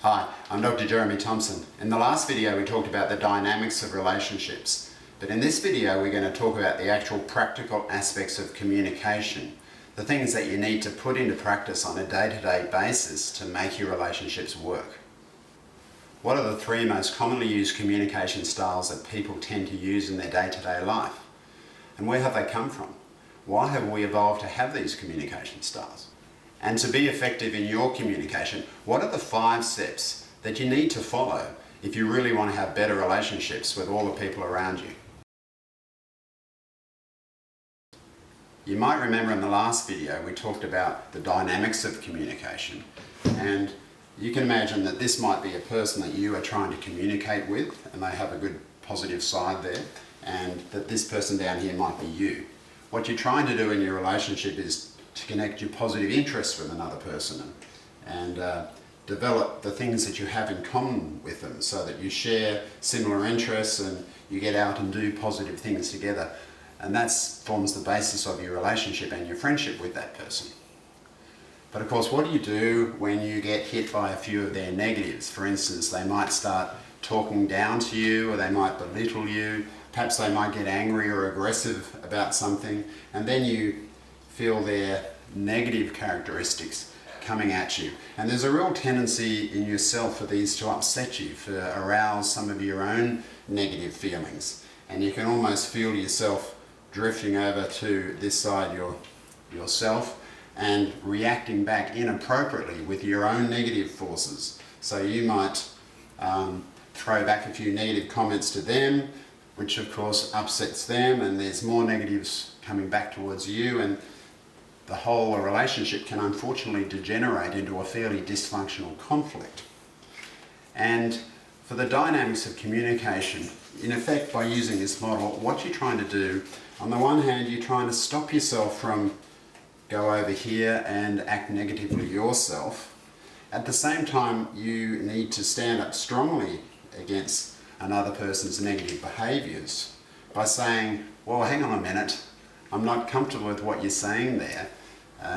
Hi, I'm Dr. Jeremy Thompson. In the last video we talked about the dynamics of relationships, but in this video we're going to talk about the actual practical aspects of communication, the things that you need to put into practice on a day-to-day basis to make your relationships work. What are the three most commonly used communication styles that people tend to use in their day-to-day life? And where have they come from? Why have we evolved to have these communication styles? And to be effective in your communication, what are the 5 steps that you need to follow if you really want to have better relationships with all the people around you? You might remember in the last video we talked about the dynamics of communication, and you can imagine that this might be a person that you are trying to communicate with and they have a good positive side there, and that this person down here might be you. What you're trying to do in your relationship is to connect your positive interests with another person and develop the things that you have in common with them so that you share similar interests and you get out and do positive things together. And that forms the basis of your relationship and your friendship with that person. But of course, what do you do when you get hit by a few of their negatives? For instance, they might start talking down to you, or they might belittle you. Perhaps they might get angry or aggressive about something, and then you feel their negative characteristics coming at you. And there's a real tendency in yourself for these to upset you, to arouse some of your own negative feelings. And you can almost feel yourself drifting over to this side yourself and reacting back inappropriately with your own negative forces. So you might throw back a few negative comments to them, which of course upsets them, and there's more negatives coming back towards you, and the whole relationship can unfortunately degenerate into a fairly dysfunctional conflict. And for the dynamics of communication, in effect, by using this model, what you're trying to do, on the one hand, you're trying to stop yourself from go over here and act negatively yourself. At the same time, you need to stand up strongly against another person's negative behaviours by saying, well, hang on a minute, I'm not comfortable with what you're saying there.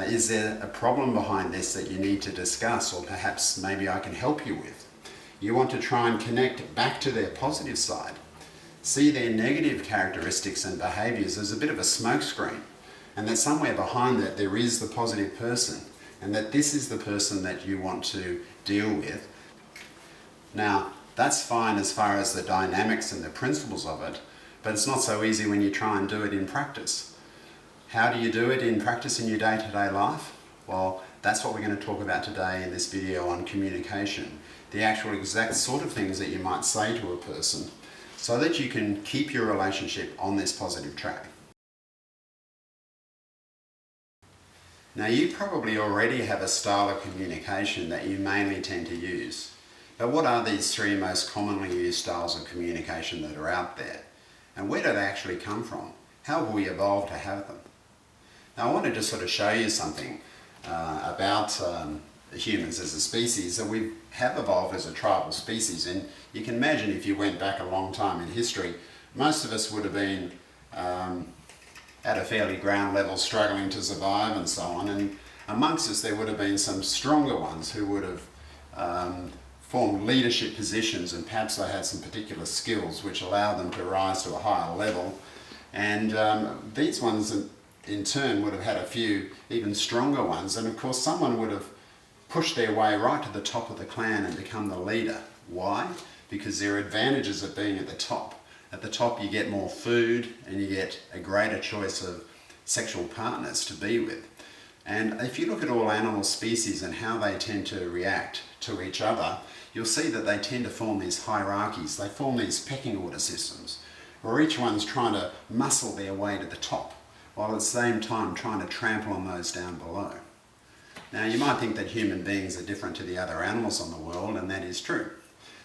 Is there a problem behind this that you need to discuss, or perhaps maybe I can help you with? You want to try and connect back to their positive side. See their negative characteristics and behaviours as a bit of a smokescreen, and that somewhere behind that there is the positive person, and that this is the person that you want to deal with. Now, that's fine as far as the dynamics and the principles of it, but it's not so easy when you try and do it in practice. How do you do it in practice in your day-to-day life? Well, that's what we're going to talk about today in this video on communication. The actual exact sort of things that you might say to a person so that you can keep your relationship on this positive track. Now, you probably already have a style of communication that you mainly tend to use. But what are these 3 most commonly used styles of communication that are out there? And where do they actually come from? How have we evolved to have them? Now, I want to just sort of show you something about humans as a species, that we have evolved as a tribal species. And you can imagine if you went back a long time in history, most of us would have been at a fairly ground level, struggling to survive and so on. And amongst us there would have been some stronger ones who would have formed leadership positions, and perhaps they had some particular skills which allowed them to rise to a higher level. And these ones in turn would have had a few even stronger ones, and of course someone would have pushed their way right to the top of the clan and become the leader. Why? Because there are advantages of being at the top. At the top you get more food and you get a greater choice of sexual partners to be with. And if you look at all animal species and how they tend to react to each other, you'll see that they tend to form these hierarchies. They form these pecking order systems, where each one's trying to muscle their way to the top, while at the same time trying to trample on those down below. Now, you might think that human beings are different to the other animals on the world, and that is true.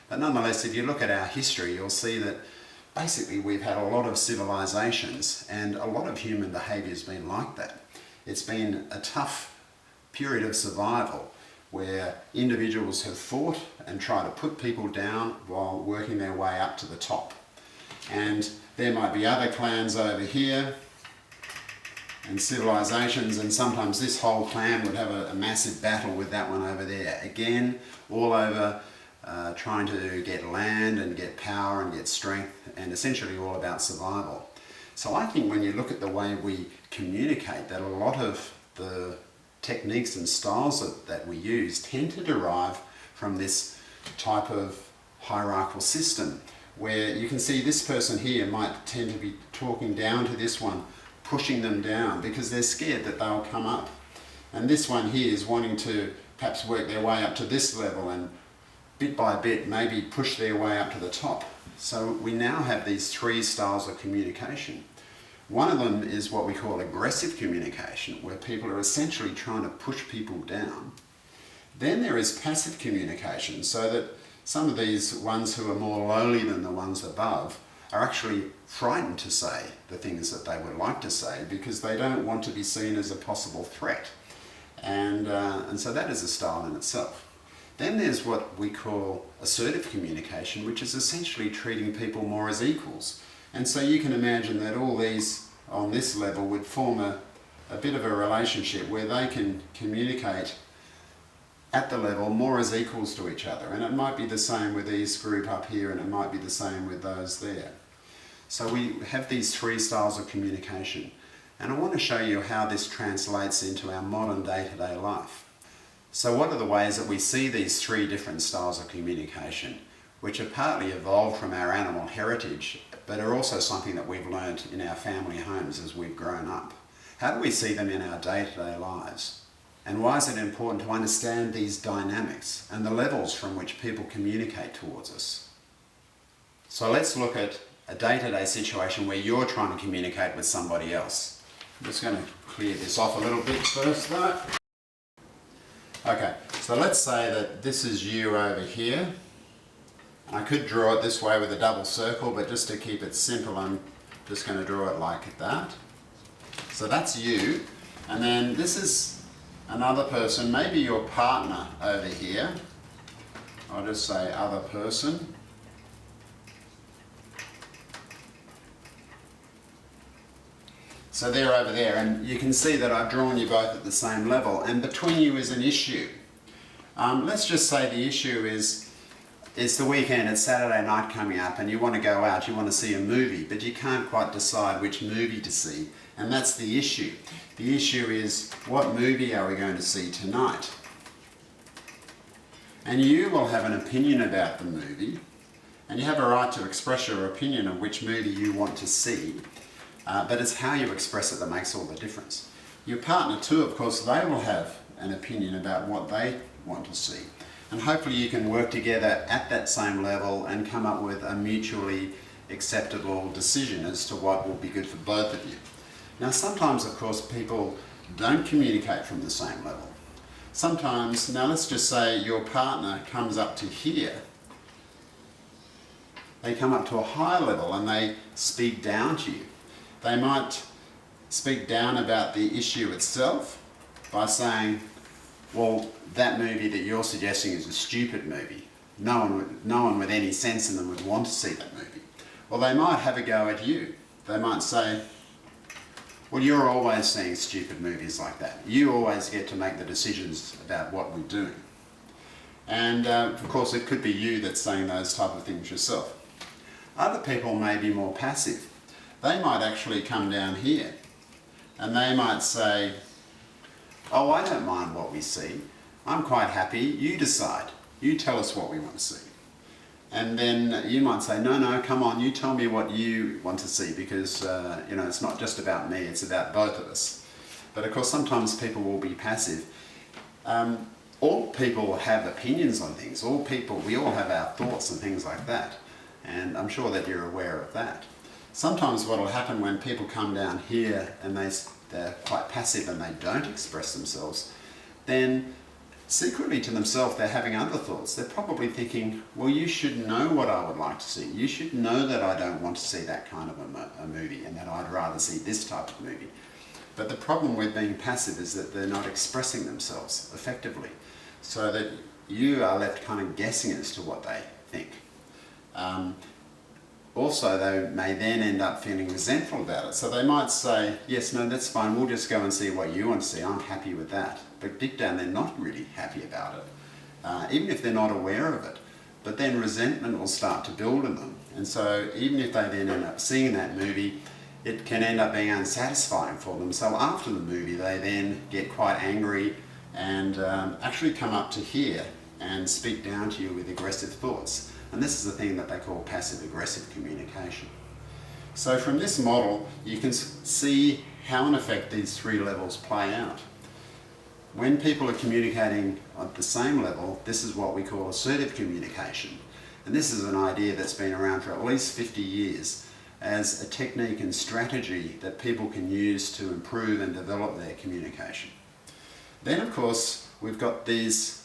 But nonetheless, if you look at our history, you'll see that basically we've had a lot of civilizations, and a lot of human behaviour has been like that. It's been a tough period of survival where individuals have fought and tried to put people down while working their way up to the top. And there might be other clans over here and civilizations, and sometimes this whole clan would have a massive battle with that one over there. Again, all over trying to get land and get power and get strength, and essentially all about survival. So I think when you look at the way we communicate, that a lot of the techniques and styles that we use tend to derive from this type of hierarchical system, where you can see this person here might tend to be talking down to this one, pushing them down because they're scared that they'll come up. And this one here is wanting to perhaps work their way up to this level and bit by bit maybe push their way up to the top. So we now have these three styles of communication. One of them is what we call aggressive communication, where people are essentially trying to push people down. Then there is passive communication, so that some of these ones who are more lowly than the ones above are actually frightened to say the things that they would like to say because they don't want to be seen as a possible threat. And so that is a style in itself. Then there's what we call assertive communication, which is essentially treating people more as equals. And so you can imagine that all these on this level would form a bit of a relationship where they can communicate at the level more as equals to each other. And it might be the same with this group up here, and it might be the same with those there. So we have these three styles of communication. And I want to show you how this translates into our modern day-to-day life. So what are the ways that we see these three different styles of communication, which are partly evolved from our animal heritage, but are also something that we've learned in our family homes as we've grown up? How do we see them in our day-to-day lives? And why is it important to understand these dynamics and the levels from which people communicate towards us? So let's look at a day-to-day situation where you're trying to communicate with somebody else. I'm just going to clear this off a little bit first though. Okay, so let's say that this is you over here. I could draw it this way with a double circle, but just to keep it simple, I'm just going to draw it like that. So that's you. And then this is another person, maybe your partner over here. I'll just say other person. So they're over there, and you can see that I've drawn you both at the same level, and between you is an issue. Let's just say the issue is it's the weekend, it's Saturday night coming up, and you want to go out, you want to see a movie, but you can't quite decide which movie to see, and that's the issue. The issue is, what movie are we going to see tonight? And you will have an opinion about the movie, and you have a right to express your opinion of which movie you want to see. But it's how you express it that makes all the difference. Your partner too, of course, they will have an opinion about what they want to see. And hopefully you can work together at that same level and come up with a mutually acceptable decision as to what will be good for both of you. Now sometimes, of course, people don't communicate from the same level. Sometimes, now let's just say your partner comes up to here. They come up to a higher level and they speak down to you. They might speak down about the issue itself by saying, well, that movie that you're suggesting is a stupid movie. No one with any sense in them would want to see that movie. Or they might have a go at you. They might say, well, you're always seeing stupid movies like that. You always get to make the decisions about what we're doing. And of course, it could be you that's saying those type of things yourself. Other people may be more passive. They might actually come down here and they might say, oh, I don't mind what we see. I'm quite happy. You decide. You tell us what we want to see. And then you might say, no, come on, you tell me what you want to see because, it's not just about me, it's about both of us. But of course, sometimes people will be passive. All people have opinions on things. We all have our thoughts and things like that. And I'm sure that you're aware of that. Sometimes what will happen when people come down here and they're quite passive and they don't express themselves, then secretly to themselves they're having other thoughts. They're probably thinking, well, you should know what I would like to see. You should know that I don't want to see that kind of a movie and that I'd rather see this type of movie. But the problem with being passive is that they're not expressing themselves effectively, so that you are left kind of guessing as to what they think. also they may then end up feeling resentful about it. So they might say, yes, no, that's fine, we'll just go and see what you want to see, I'm happy with that. But deep down they're not really happy about it, even if they're not aware of it. But then resentment will start to build in them. And so even if they then end up seeing that movie, it can end up being unsatisfying for them. So after the movie they then get quite angry and actually come up to here and speak down to you with aggressive thoughts. And this is the thing that they call passive-aggressive communication. So from this model, you can see how in effect these three levels play out. When people are communicating at the same level, this is what we call assertive communication. And this is an idea that's been around for at least 50 years as a technique and strategy that people can use to improve and develop their communication. Then, of course, we've got these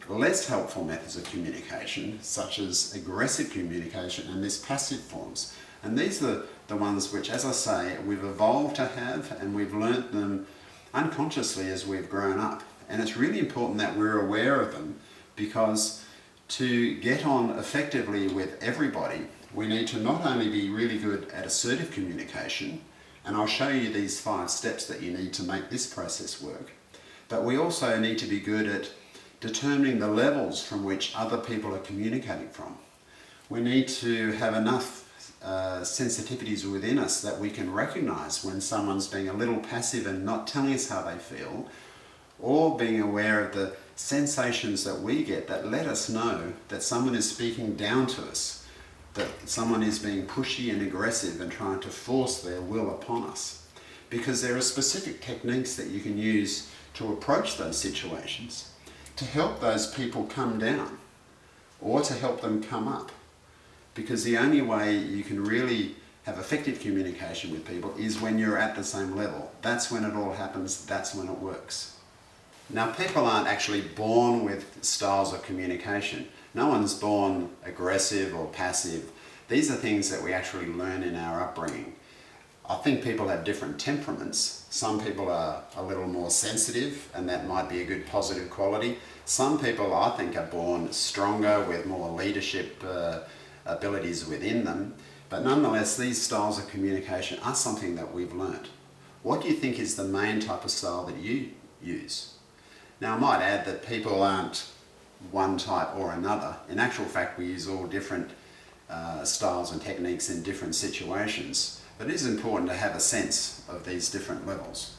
less helpful methods of communication, such as aggressive communication and these passive forms. And these are the ones which, as I say, we've evolved to have, and we've learnt them unconsciously as we've grown up. And it's really important that we're aware of them, because to get on effectively with everybody, we need to not only be really good at assertive communication, and I'll show you these 5 steps that you need to make this process work, but we also need to be good at determining the levels from which other people are communicating from. We need to have enough sensitivities within us that we can recognize when someone's being a little passive and not telling us how they feel, or being aware of the sensations that we get that let us know that someone is speaking down to us, that someone is being pushy and aggressive and trying to force their will upon us. Because there are specific techniques that you can use to approach those situations to help those people come down or to help them come up. Because the only way you can really have effective communication with people is when you're at the same level. That's when it all happens, that's when it works. Now, people aren't actually born with styles of communication. No one's born aggressive or passive. These are things that we actually learn in our upbringing. I think people have different temperaments. Some people are a little more sensitive, and that might be a good positive quality. Some people, I think, are born stronger with more leadership abilities within them. But nonetheless, these styles of communication are something that we've learnt. What do you think is the main type of style that you use? Now, I might add that people aren't one type or another. In actual fact, we use all different styles and techniques in different situations. But it is important to have a sense of these different levels.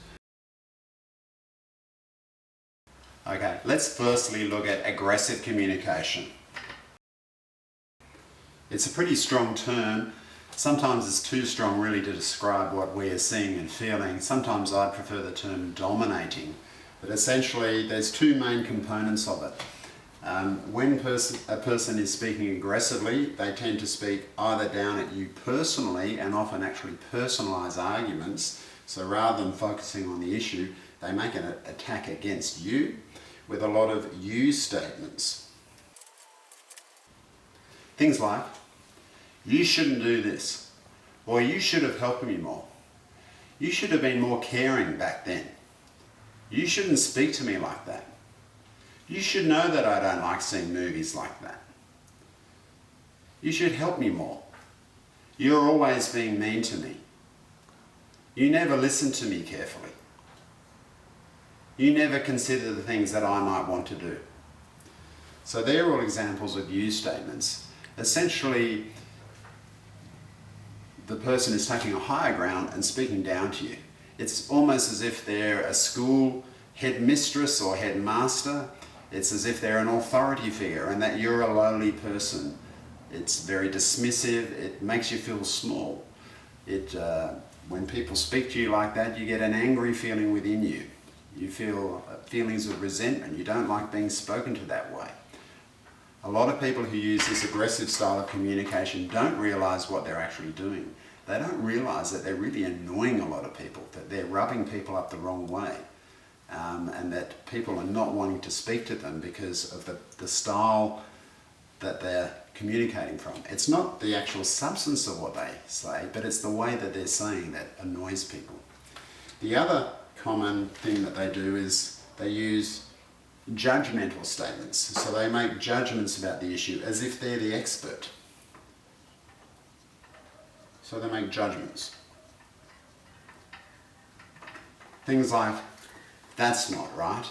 Okay, let's firstly look at aggressive communication. It's a pretty strong term. Sometimes it's too strong really to describe what we are seeing and feeling. Sometimes I prefer the term dominating. But essentially there's 2 main components of it. When a person is speaking aggressively, they tend to speak either down at you personally and often actually personalise arguments. So rather than focusing on the issue, they make an attack against you with a lot of you statements. Things like, you shouldn't do this, or you should have helped me more. You should have been more caring back then. You shouldn't speak to me like that. You should know that I don't like seeing movies like that. You should help me more. You're always being mean to me. You never listen to me carefully. You never consider the things that I might want to do. So they're all examples of you statements. Essentially, the person is taking a higher ground and speaking down to you. It's almost as if they're a school headmistress or headmaster. It's as if they're an authority figure and that you're a lowly person. It's very dismissive. It makes you feel small. When people speak to you like that, you get an angry feeling within you. You feel feelings of resentment. You don't like being spoken to that way. A lot of people who use this aggressive style of communication don't realise what they're actually doing. They don't realise that they're really annoying a lot of people, that they're rubbing people up the wrong way, and that people are not wanting to speak to them because of the style that they're communicating from. It's not the actual substance of what they say, but it's the way that they're saying that annoys people. The other common thing that they do is they use judgmental statements. So they make judgments about the issue as if they're the expert. So they make judgments. Things like, that's not right.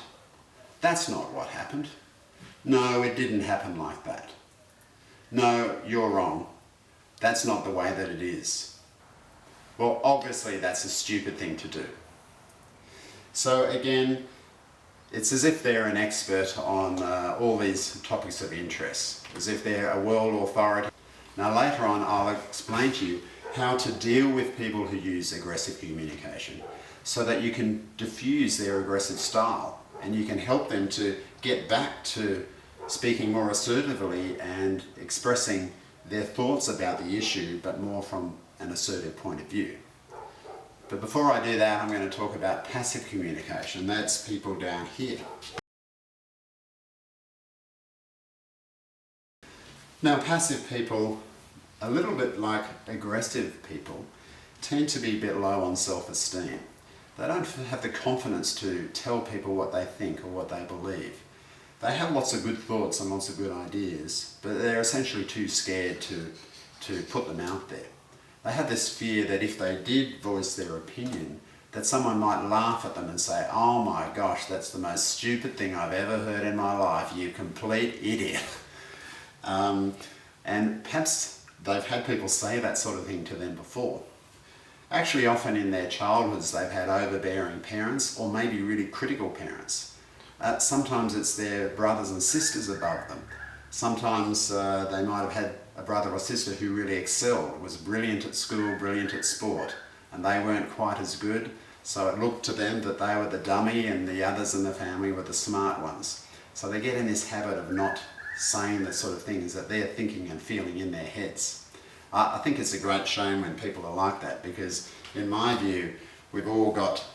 That's not what happened. No, it didn't happen like that. No, you're wrong. That's not the way that it is. Well, obviously that's a stupid thing to do. So again, it's as if they're an expert on all these topics of interest, as if they're a world authority. Now later on I'll explain to you how to deal with people who use aggressive communication so that you can diffuse their aggressive style and you can help them to get back to speaking more assertively and expressing their thoughts about the issue, but more from an assertive point of view. But before I do that, I'm going to talk about passive communication. That's people down here. Now, passive people, a little bit like aggressive people, tend to be a bit low on self-esteem. They don't have the confidence to tell people what they think or what they believe. They have lots of good thoughts and lots of good ideas, but they're essentially too scared to put them out there. They have this fear that if they did voice their opinion, that someone might laugh at them and say, oh my gosh, that's the most stupid thing I've ever heard in my life, you complete idiot. And perhaps they've had people say that sort of thing to them before. Actually, often in their childhoods, they've had overbearing parents or maybe really critical parents. Sometimes it's their brothers and sisters above them. Sometimes they might have had a brother or sister who really excelled, was brilliant at school, brilliant at sport, and they weren't quite as good, so it looked to them that they were the dummy and the others in the family were the smart ones. So they get in this habit of not saying the sort of things that they're thinking and feeling in their heads. I think it's a great shame when people are like that, because in my view, we've all got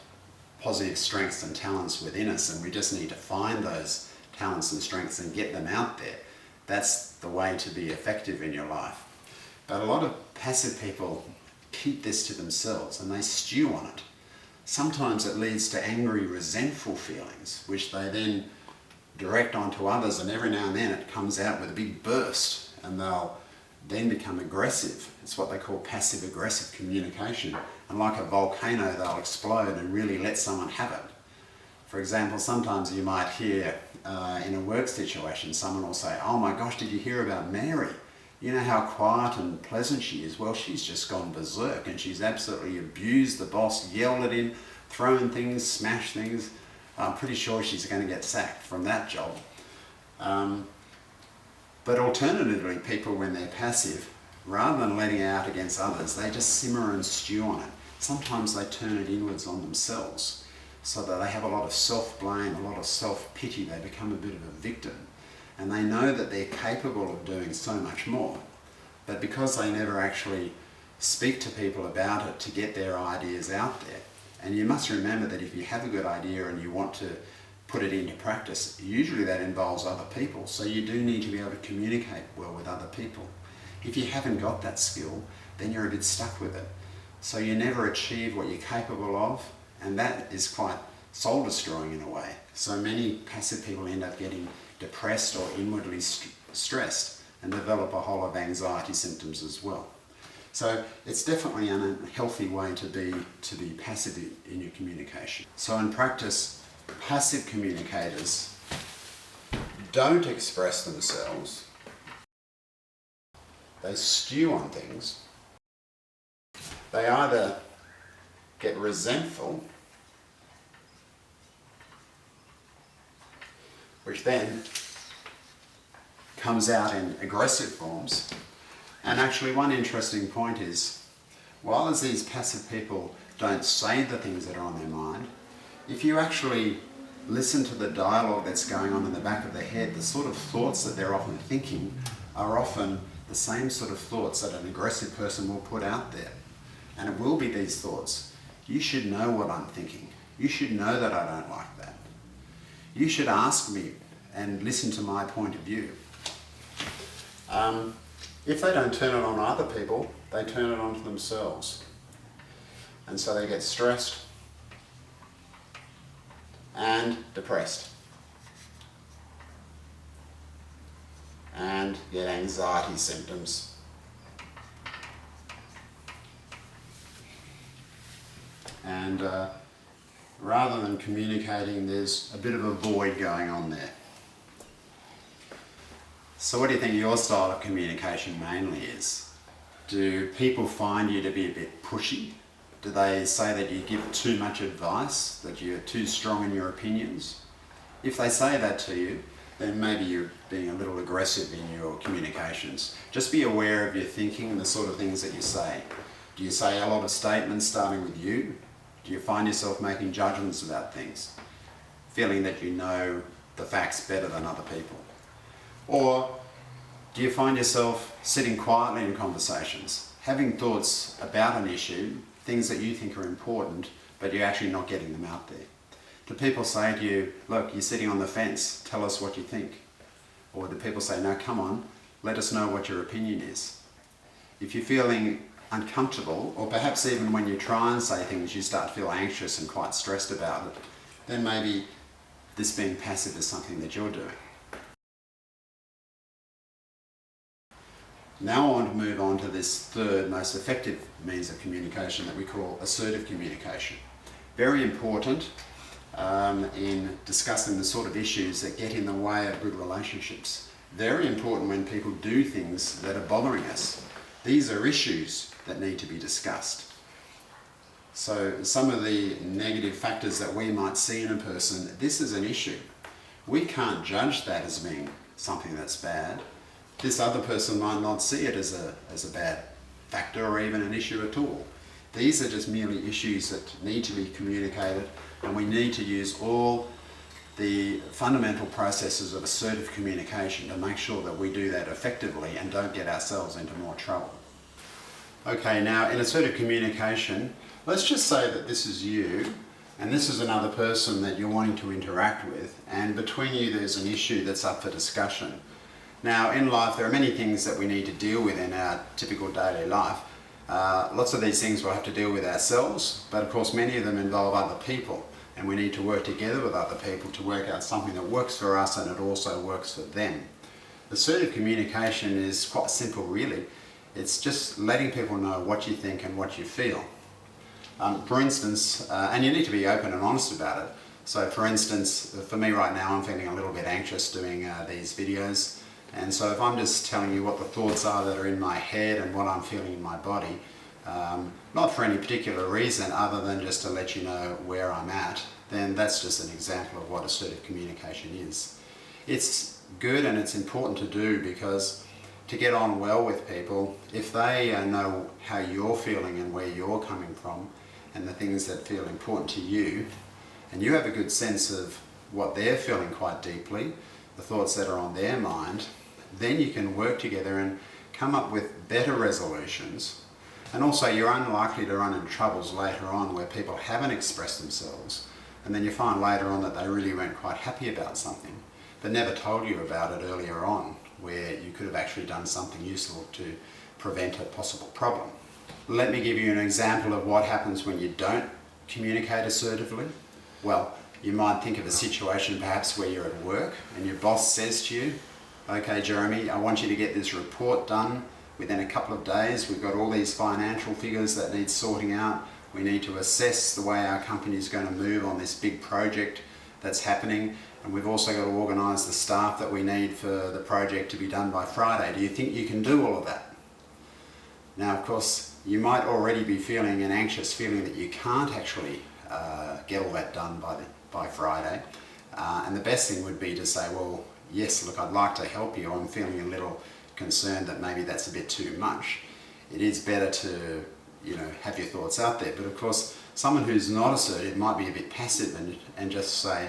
positive strengths and talents within us, and we just need to find those talents and strengths and get them out there. That's the way to be effective in your life. But a lot of passive people keep this to themselves and they stew on it. Sometimes it leads to angry, resentful feelings, which they then direct onto others, and every now and then it comes out with a big burst and they'll then become aggressive. It's what they call passive-aggressive communication. And like a volcano, they'll explode and really let someone have it. For example, sometimes you might hear in a work situation, someone will say, oh my gosh, did you hear about Mary? You know how quiet and pleasant she is? Well, she's just gone berserk and she's absolutely abused the boss, yelled at him, thrown things, smashed things. I'm pretty sure she's going to get sacked from that job. But alternatively, people, when they're passive, rather than letting it out against others, they just simmer and stew on it. Sometimes they turn it inwards on themselves, so that they have a lot of self-blame, a lot of self-pity. They become a bit of a victim. And they know that they're capable of doing so much more. But because they never actually speak to people about it to get their ideas out there, and you must remember that if you have a good idea and you want to put it into practice, usually that involves other people. So you do need to be able to communicate well with other people. If you haven't got that skill, then you're a bit stuck with it. So you never achieve what you're capable of, and that is quite soul-destroying in a way. So many passive people end up getting depressed or inwardly stressed and develop a whole lot of anxiety symptoms as well. So it's definitely an unhealthy way to be passive in your communication. So in practice, passive communicators don't express themselves. They stew on things. They either get resentful, which then comes out in aggressive forms. And actually one interesting point is, while as these passive people don't say the things that are on their mind, if you actually listen to the dialogue that's going on in the back of their head, the sort of thoughts that they're often thinking are often the same sort of thoughts that an aggressive person will put out there. And it will be these thoughts. You should know what I'm thinking. You should know that I don't like that. You should ask me and listen to my point of view. If they don't turn it on other people, they turn it on to themselves. And so they get stressed and depressed and get anxiety symptoms and rather than communicating, there's a bit of a void going on there. So what do you think your style of communication mainly is? Do people find you to be a bit pushy? Do they say that you give too much advice, that you're too strong in your opinions? If they say that to you, then maybe you're being a little aggressive in your communications. Just be aware of your thinking and the sort of things that you say. Do you say a lot of statements starting with you? Do you find yourself making judgments about things, feeling that you know the facts better than other people? Or do you find yourself sitting quietly in conversations, having thoughts about an issue, things that you think are important, but you're actually not getting them out there? Do people say to you, look, you're sitting on the fence, tell us what you think? Or do people say, no, come on, let us know what your opinion is? If you're feeling uncomfortable, or perhaps even when you try and say things you start to feel anxious and quite stressed about it, then maybe this being passive is something that you're doing. Now I want to move on to this third most effective means of communication that we call assertive communication. Very important in discussing the sort of issues that get in the way of good relationships. Very important when people do things that are bothering us. These are issues that need to be discussed. So some of the negative factors that we might see in a person, this is an issue. We can't judge that as being something that's bad. This other person might not see it as a bad factor or even an issue at all. These are just merely issues that need to be communicated, and we need to use all the fundamental processes of assertive communication to make sure that we do that effectively and don't get ourselves into more trouble. Okay, now in assertive communication, let's just say that this is you and this is another person that you're wanting to interact with, and between you there's an issue that's up for discussion. Now in life there are many things that we need to deal with in our typical daily life. Lots of these things we'll have to deal with ourselves, but of course many of them involve other people, and we need to work together with other people to work out something that works for us and it also works for them. Assertive communication is quite simple really. It's just letting people know what you think and what you feel. For instance, and you need to be open and honest about it. So for instance, for me right now I'm feeling a little bit anxious doing these videos. And so if I'm just telling you what the thoughts are that are in my head and what I'm feeling in my body, not for any particular reason other than just to let you know where I'm at, then that's just an example of what assertive communication is. It's good and it's important to do because to get on well with people, if they know how you're feeling and where you're coming from and the things that feel important to you, and you have a good sense of what they're feeling quite deeply, the thoughts that are on their mind, then you can work together and come up with better resolutions. And also you're unlikely to run into troubles later on where people haven't expressed themselves, and then you find later on that they really weren't quite happy about something but never told you about it earlier on, where you could have actually done something useful to prevent a possible problem. Let me give you an example of what happens when you don't communicate assertively. Well, you might think of a situation perhaps where you're at work and your boss says to you, okay Jeremy, I want you to get this report done within a couple of days. We've got all these financial figures that need sorting out. We need to assess the way our company is going to move on this big project that's happening, and we've also got to organise the staff that we need for the project to be done by Friday. Do you think you can do all of that? Now of course you might already be feeling an anxious feeling that you can't actually get all that done by Friday, and the best thing would be to say, well yes, look, I'd like to help you, I'm feeling a little concerned that maybe that's a bit too much. It is better to have your thoughts out there, but of course someone who's not assertive might be a bit passive and just say,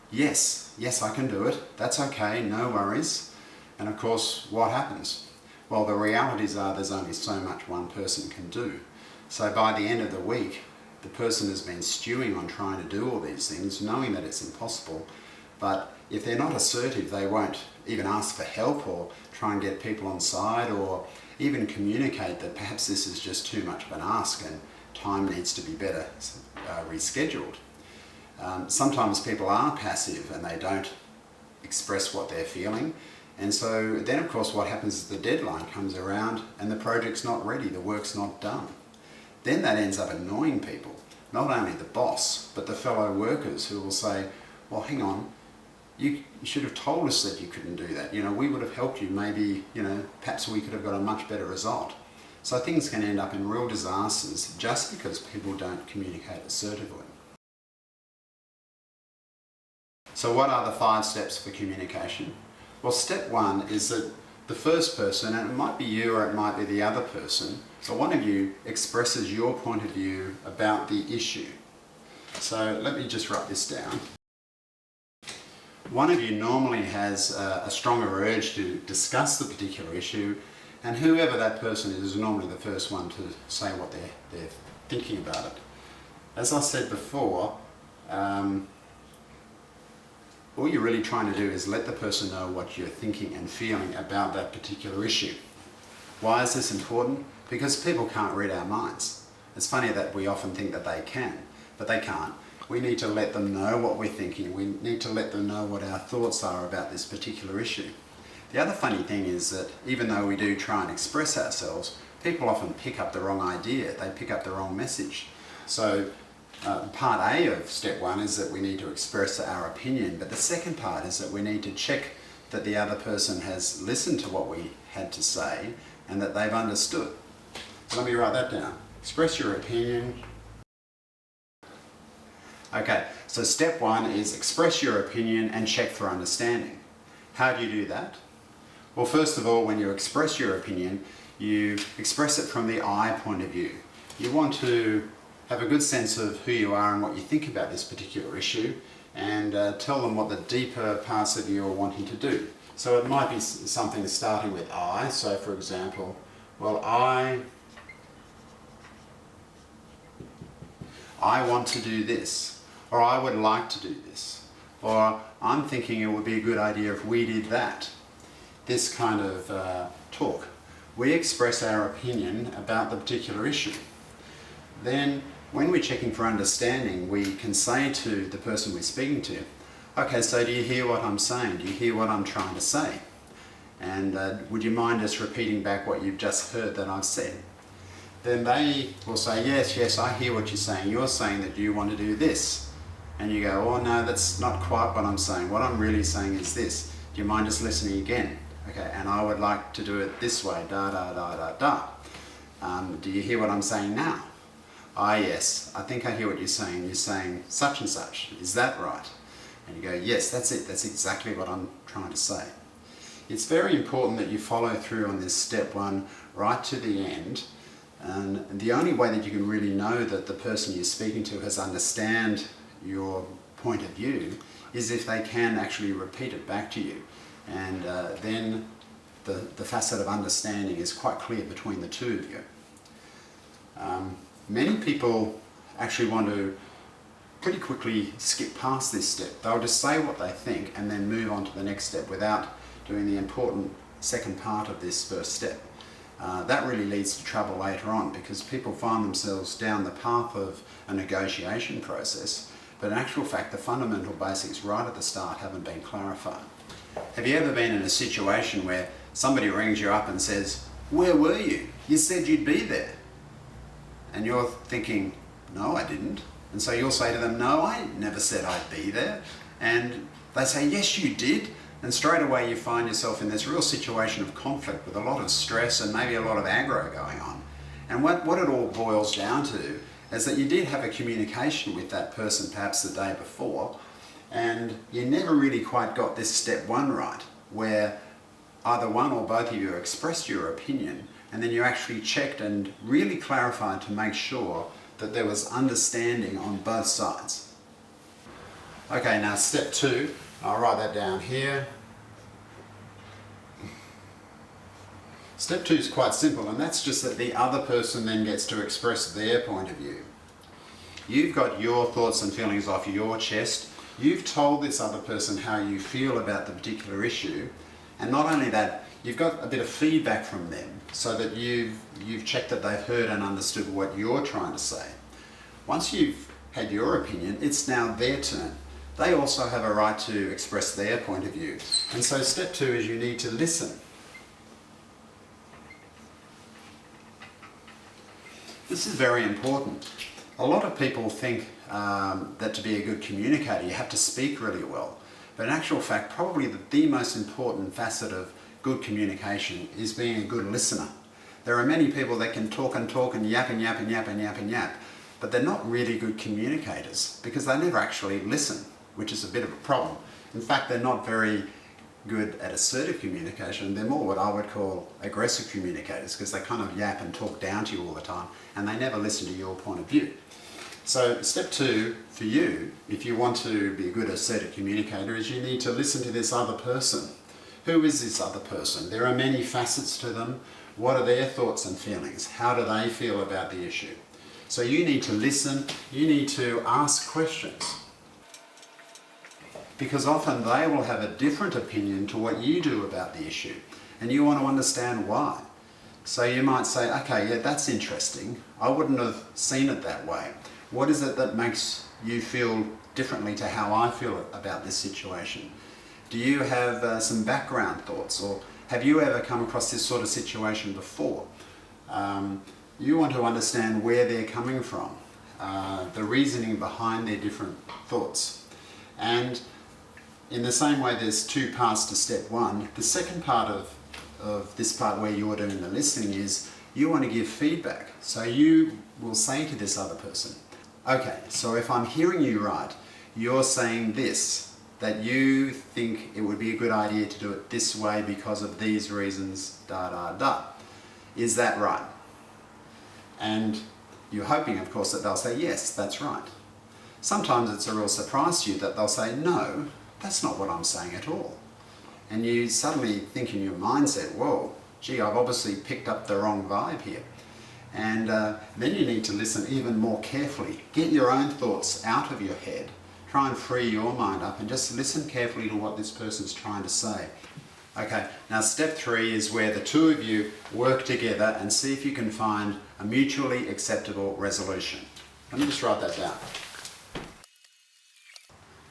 yes, I can do it, that's okay, no worries. And of course what happens? Well, the realities are there's only so much one person can do. So by the end of the week, the person has been stewing on trying to do all these things, knowing that it's impossible, but if they're not assertive, they won't even ask for help or try and get people on side or even communicate that perhaps this is just too much of an ask and time needs to be better rescheduled. Sometimes people are passive and they don't express what they're feeling, and so then of course what happens is the deadline comes around and the project's not ready, the work's not done. Then that ends up annoying people. not only the boss, but the fellow workers who will say, well, hang on, you should have told us that you couldn't do that. You know, we would have helped you. Maybe, you know, perhaps we could have got a much better result. So things can end up in real disasters just because people don't communicate assertively. So what are the 5 steps for communication? Well, step 1 is that the first person, and it might be you or it might be the other person, so one of you expresses your point of view about the issue. So let me just write this down. One of you normally has a stronger urge to discuss the particular issue, and whoever that person is normally the first one to say what they're thinking about it. As I said before, all you're really trying to do is let the person know what you're thinking and feeling about that particular issue. Why is this important? Because people can't read our minds. It's funny that we often think that they can, but they can't. We need to let them know what we're thinking. We need to let them know what our thoughts are about this particular issue. The other funny thing is that even though we do try and express ourselves, people often pick up the wrong idea. They pick up the wrong message. So part A of step 1 is that we need to express our opinion, but the second part is that we need to check that the other person has listened to what we had to say and that they've understood. So let me write that down. Express your opinion. Okay, so step 1 is express your opinion and check for understanding. How do you do that? Well, first of all, when you express your opinion, you express it from the I point of view. You want to have a good sense of who you are and what you think about this particular issue, and tell them what the deeper parts of you are wanting to do. So it might be something starting with I. So for example, well, I want to do this, or I would like to do this, or I'm thinking it would be a good idea if we did that. This kind of talk. We express our opinion about the particular issue. Then when we're checking for understanding, we can say to the person we're speaking to, okay, so do you hear what I'm saying? Do you hear what I'm trying to say? And would you mind just repeating back what you've just heard that I've said? Then they will say, yes, I hear what you're saying. You're saying that you want to do this. And you go, oh no, that's not quite what I'm saying. What I'm really saying is this. Do you mind just listening again? Okay, and I would like to do it this way, da da da da da. Do you hear what I'm saying now? Ah yes, I think I hear what you're saying. You're saying such and such. Is that right? And you go, yes, that's it. That's exactly what I'm trying to say. It's very important that you follow through on this step 1 right to the end. And the only way that you can really know that the person you're speaking to has understand your point of view is if they can actually repeat it back to you. And then the facet of understanding is quite clear between the two of you. Many people actually want to pretty quickly skip past this step. They'll just say what they think and then move on to the next step without doing the important second part of this first step. That really leads to trouble later on because people find themselves down the path of a negotiation process, but in actual fact the fundamental basics right at the start haven't been clarified. Have you ever been in a situation where somebody rings you up and says, "Where were you? You said you'd be there." And you're thinking, "No, I didn't." And so you'll say to them, "No, I never said I'd be there." And they say, "Yes, you did." And straight away you find yourself in this real situation of conflict with a lot of stress and maybe a lot of aggro going on. And what it all boils down to is that you did have a communication with that person perhaps the day before, and you never really quite got this step 1 right, where either one or both of you expressed your opinion and then you actually checked and really clarified to make sure that there was understanding on both sides. Okay, now step 2, I'll write that down here. Step 2 is quite simple, and that's just that the other person then gets to express their point of view. You've got your thoughts and feelings off your chest. You've told this other person how you feel about the particular issue, and not only that, you've got a bit of feedback from them so that you've checked that they've heard and understood what you're trying to say. Once you've had your opinion, it's now their turn. They also have a right to express their point of view. And so step 2 is you need to listen. This is very important A lot of people think that to be a good communicator you have to speak really well, but in actual fact probably the most important facet of good communication is being a good listener. There are many people that can talk and talk and yap and yap and yap and yap and yap, but they're not really good communicators because they never actually listen, which is a bit of a problem. In fact, they're not very good at assertive communication. They're more what I would call aggressive communicators because they kind of yap and talk down to you all the time and they never listen to your point of view. So step 2 for you, if you want to be a good assertive communicator, is you need to listen to this other person. Who is this other person? There are many facets to them. What are their thoughts and feelings? How do they feel about the issue? So you need to listen, you need to ask questions. Because often they will have a different opinion to what you do about the issue, and you want to understand why. So you might say, okay, yeah, that's interesting. I wouldn't have seen it that way. What is it that makes you feel differently to how I feel about this situation? Do you have some background thoughts, or have you ever come across this sort of situation before? You want to understand where they're coming from, the reasoning behind their different thoughts. And in the same way there's 2 parts to step 1, the second part of this part where you're doing the listening is you want to give feedback. So you will say to this other person, okay, so if I'm hearing you right, you're saying this, that you think it would be a good idea to do it this way because of these reasons, da da da. Is that right? And you're hoping, of course, that they'll say, yes, that's right. Sometimes it's a real surprise to you that they'll say, no, that's not what I'm saying at all. And you suddenly think in your mindset, whoa, gee, I've obviously picked up the wrong vibe here. And then you need to listen even more carefully. Get your own thoughts out of your head. Try and free your mind up and just listen carefully to what this person's trying to say. Okay, now step 3 is where the 2 of you work together and see if you can find a mutually acceptable resolution. Let me just write that down.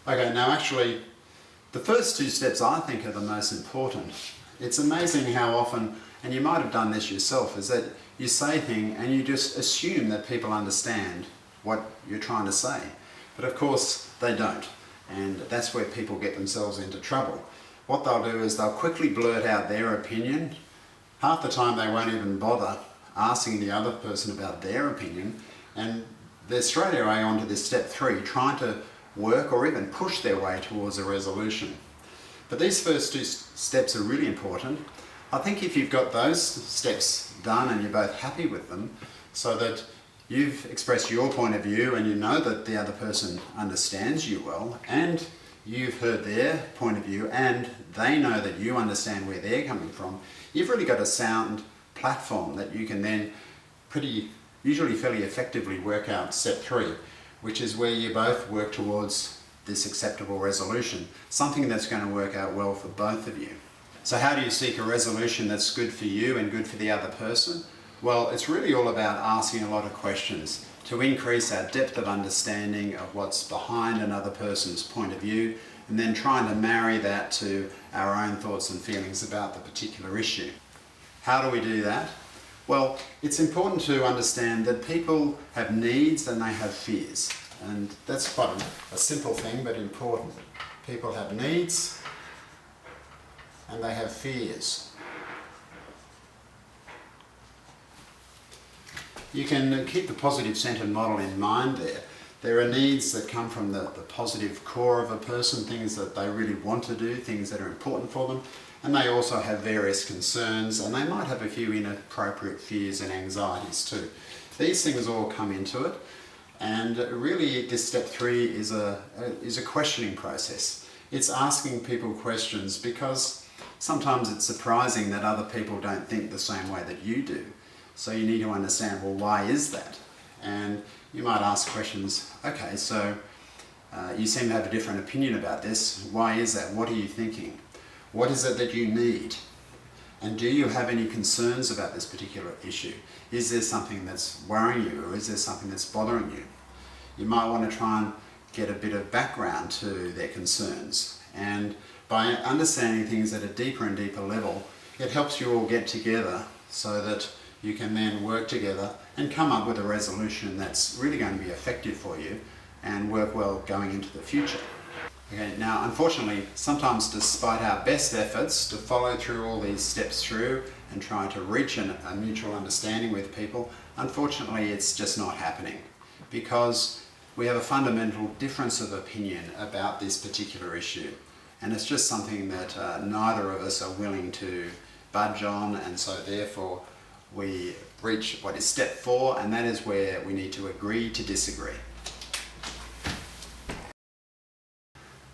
Okay, now actually, the first 2 steps I think are the most important. It's amazing how often, and you might have done this yourself, is that you say things and you just assume that people understand what you're trying to say. But of course, they don't. And that's where people get themselves into trouble. What they'll do is they'll quickly blurt out their opinion. Half the time they won't even bother asking the other person about their opinion. And they're straight away onto this step 3, trying to work or even push their way towards a resolution. But these first 2 steps are really important. I think if you've got those steps done and you're both happy with them, so that you've expressed your point of view and you know that the other person understands you well, and you've heard their point of view and they know that you understand where they're coming from, you've really got a sound platform that you can then usually fairly effectively work out step 3, which is where you both work towards this acceptable resolution, something that's going to work out well for both of you. So how do you seek a resolution that's good for you and good for the other person? Well, it's really all about asking a lot of questions to increase our depth of understanding of what's behind another person's point of view, and then trying to marry that to our own thoughts and feelings about the particular issue. How do we do that? Well, it's important to understand that people have needs and they have fears. And that's quite a simple thing, but important. People have needs and they have fears. You can keep the positive centered model in mind there. There are needs that come from the positive core of a person, things that they really want to do, things that are important for them. And they also have various concerns, and they might have a few inappropriate fears and anxieties too. These things all come into it, and really this step 3 is a questioning process. It's asking people questions because sometimes it's surprising that other people don't think the same way that you do. So you need to understand, well, why is that? And you might ask questions, okay, so you seem to have a different opinion about this. Why is that? What are you thinking? What is it that you need? And do you have any concerns about this particular issue? Is there something that's worrying you, or is there something that's bothering you? You might want to try and get a bit of background to their concerns. And by understanding things at a deeper and deeper level, it helps you all get together so that you can then work together and come up with a resolution that's really going to be effective for you and work well going into the future. Okay, now unfortunately, sometimes despite our best efforts to follow through all these steps through and try to reach a mutual understanding with people, unfortunately it's just not happening because we have a fundamental difference of opinion about this particular issue. And it's just something that neither of us are willing to budge on, and so therefore we reach what is step 4, and that is where we need to agree to disagree.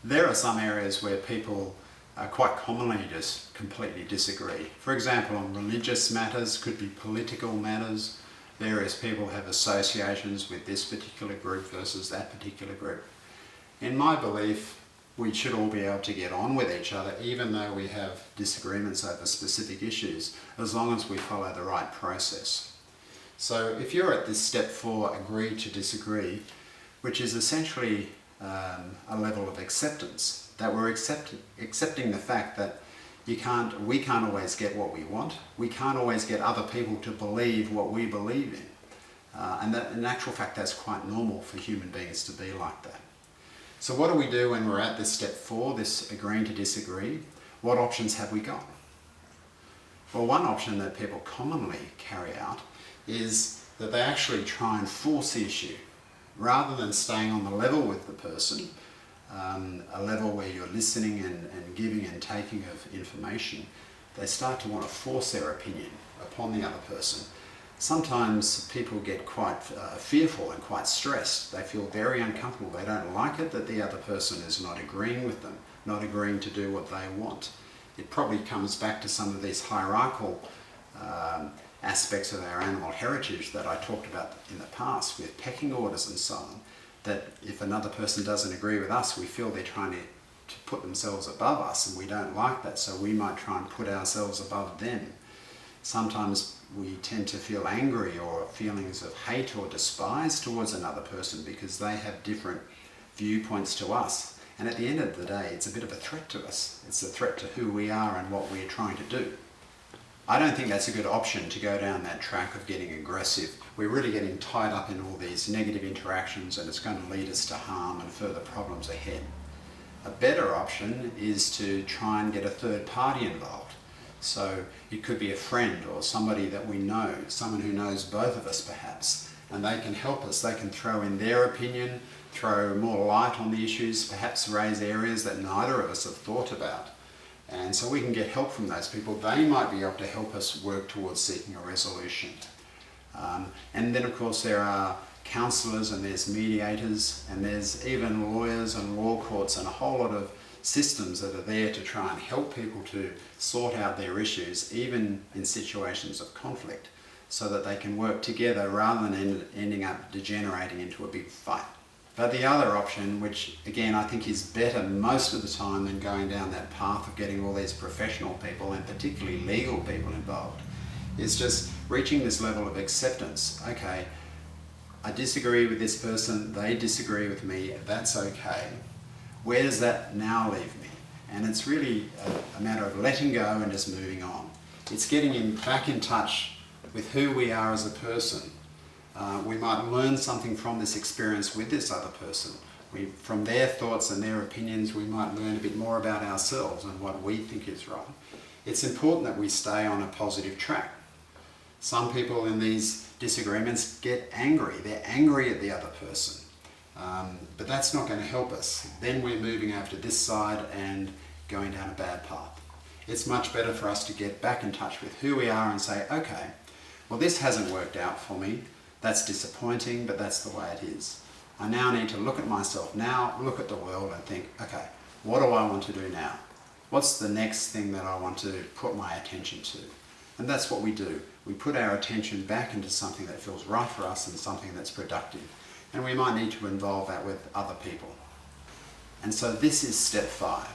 There are some areas where people quite commonly just completely disagree. For example, on religious matters, could be political matters. Various people have associations with this particular group versus that particular group. In my belief, we should all be able to get on with each other even though we have disagreements over specific issues, as long as we follow the right process. So if you're at this step 4, agree to disagree, which is essentially a level of acceptance, that we're accepting the fact that we can't always get what we want. We can't always get other people to believe what we believe in. And that, in actual fact, that's quite normal for human beings to be like that. So what do we do when we're at this step 4, this agreeing to disagree? What options have we got? Well, one option that people commonly carry out is that they actually try and force the issue. Rather than staying on the level with the person, a level where you're listening and giving and taking of information, they start to want to force their opinion upon the other person. Sometimes people get quite fearful and quite stressed. They feel very uncomfortable. They don't like it that the other person is not agreeing with them, not agreeing to do what they want. It probably comes back to some of these hierarchical aspects of our animal heritage that I talked about in the past with pecking orders and so on, that if another person doesn't agree with us, we feel they're trying to put themselves above us, and we don't like that, so we might try and put ourselves above them. Sometimes we tend to feel angry or feelings of hate or despise towards another person because they have different viewpoints to us. And at the end of the day, it's a bit of a threat to us. It's a threat to who we are and what we're trying to do. I don't think that's a good option to go down that track of getting aggressive. We're really getting tied up in all these negative interactions, and it's going to lead us to harm and further problems ahead. A better option is to try and get a third party involved. So it could be a friend or somebody that we know, someone who knows both of us perhaps, and they can help us. They can throw in their opinion, throw more light on the issues, perhaps raise areas that neither of us have thought about. And so we can get help from those people. They might be able to help us work towards seeking a resolution. And then of course there are counsellors, and there's mediators, and there's even lawyers and law courts and a whole lot of systems that are there to try and help people to sort out their issues, even in situations of conflict, so that they can work together rather than ending up degenerating into a big fight. But the other option, which again I think is better most of the time than going down that path of getting all these professional people and particularly legal people involved, is just reaching this level of acceptance. Okay, I disagree with this person, they disagree with me, that's okay. Where does that now leave me? And it's really a matter of letting go and just moving on. It's getting back in touch with who we are as a person. We might learn something from this experience with this other person. From their thoughts and their opinions, we might learn a bit more about ourselves and what we think is right. It's important that we stay on a positive track. Some people in these disagreements get angry. They're angry at the other person. But that's not going to help us. Then we're moving over to this side and going down a bad path. It's much better for us to get back in touch with who we are and say, okay, well, this hasn't worked out for me. That's disappointing, but that's the way it is. I now need to look at myself now, look at the world and think, okay, what do I want to do now? What's the next thing that I want to put my attention to? And that's what we do. We put our attention back into something that feels right for us and something that's productive. And we might need to involve that with other people. And so this is step 5.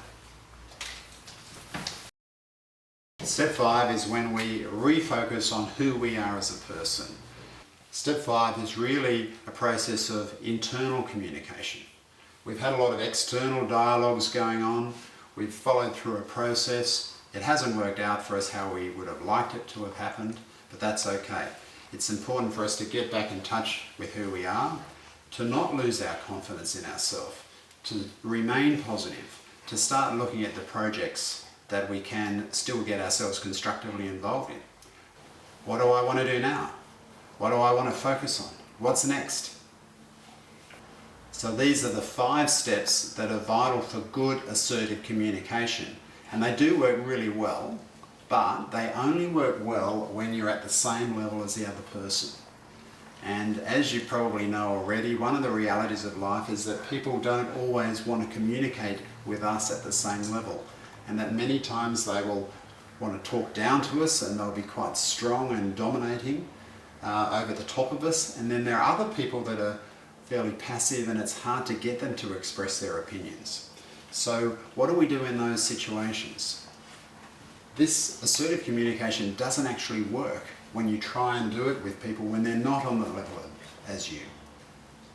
Step 5 is when we refocus on who we are as a person. Step 5 is really a process of internal communication. We've had a lot of external dialogues going on. We've followed through a process. It hasn't worked out for us how we would have liked it to have happened, but that's okay. It's important for us to get back in touch with who we are, to not lose our confidence in ourselves, to remain positive, to start looking at the projects that we can still get ourselves constructively involved in. What do I want to do now? What do I want to focus on? What's next? So these are the 5 steps that are vital for good assertive communication. And they do work really well, but they only work well when you're at the same level as the other person. And as you probably know already, one of the realities of life is that people don't always want to communicate with us at the same level. And that many times they will want to talk down to us and they'll be quite strong and dominating over the top of us. And then there are other people that are fairly passive and it's hard to get them to express their opinions. So what do we do in those situations? This assertive communication doesn't actually work when you try and do it with people when they're not on the level as you.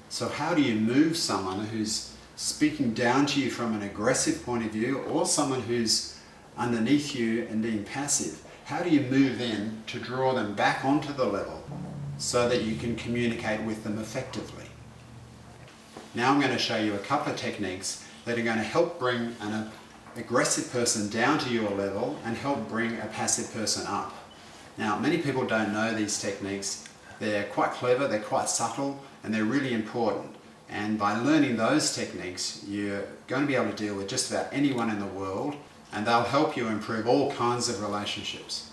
So how do you move someone who's speaking down to you from an aggressive point of view, or someone who's underneath you and being passive? How do you move them to draw them back onto the level so that you can communicate with them effectively? Now I'm going to show you a couple of techniques that are going to help bring an aggressive person down to your level and help bring a passive person up. Now, many people don't know these techniques. They're quite clever, they're quite subtle, and they're really important. And by learning those techniques, you're going to be able to deal with just about anyone in the world, and they'll help you improve all kinds of relationships.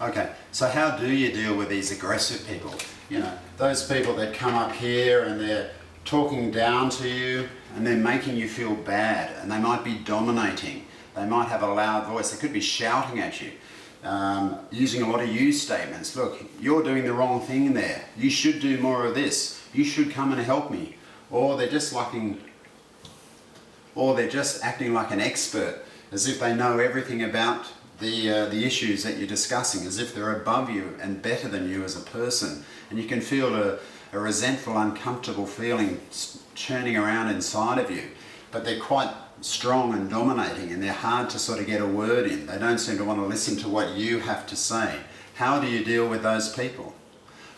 Okay, so how do you deal with these aggressive people? You know, those people that come up here and they're talking down to you and they're making you feel bad, and they might be dominating. They might have a loud voice. They could be shouting at you, using a lot of you statements. Look, you're doing the wrong thing there. You should do more of this. You should come and help me. Or they're just acting like an expert, as if they know everything about the issues that you're discussing, as if they're above you and better than you as a person. And you can feel a resentful, uncomfortable feeling churning around inside of you. But they're quite strong and dominating, and they're hard to sort of get a word in. They don't seem to want to listen to what you have to say. How do you deal with those people?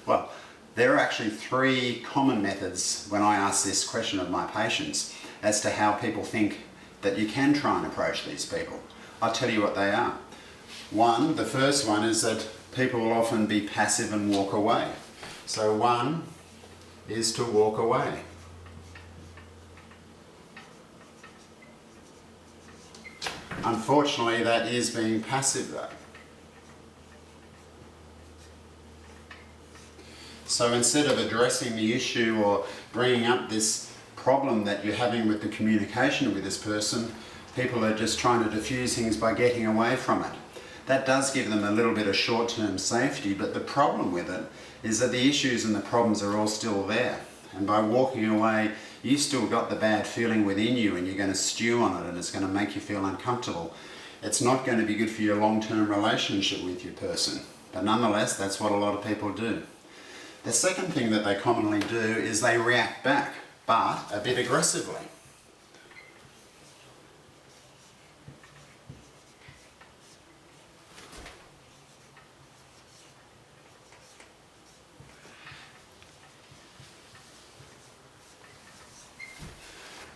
Well, there are actually 3 common methods when I ask this question of my patients as to how people think that you can try and approach these people. I'll tell you what they are. The first one is that people will often be passive and walk away. So one is to walk away. Unfortunately, that is being passive though. So instead of addressing the issue or bringing up this problem that you're having with the communication with this person, people are just trying to diffuse things by getting away from it. That does give them a little bit of short-term safety, but the problem with it is that the issues and the problems are all still there. And by walking away, you've still got the bad feeling within you, and you're going to stew on it, and it's going to make you feel uncomfortable. It's not going to be good for your long-term relationship with your person. But nonetheless, that's what a lot of people do. The second thing that they commonly do is they react back, but a bit aggressively.